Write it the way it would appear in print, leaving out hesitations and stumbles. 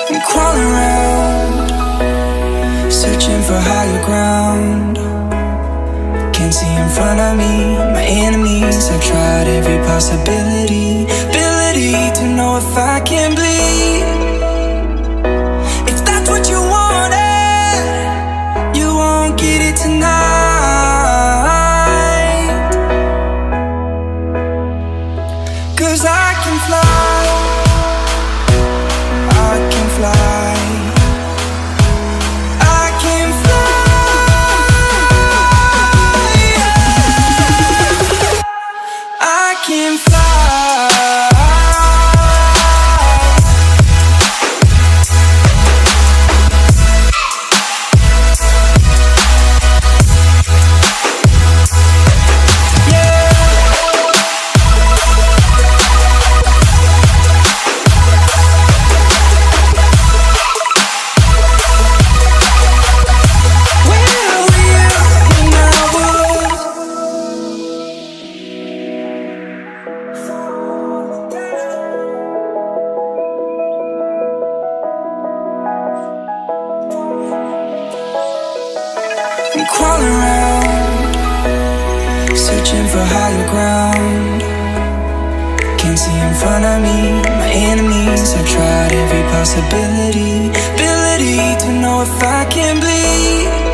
I'm crawling around, searching for higher ground. Can't see in front of me, my enemies. I've tried every possibility, ability to know if I can bleed. If that's what you wanted, you won't get it tonight. 'Cause I can fly, I can fly, I can fly, I can fly. I'm crawling around, searching for higher ground. Can't see in front of me, my enemies. I've tried every possibility, ability to know if I can bleed.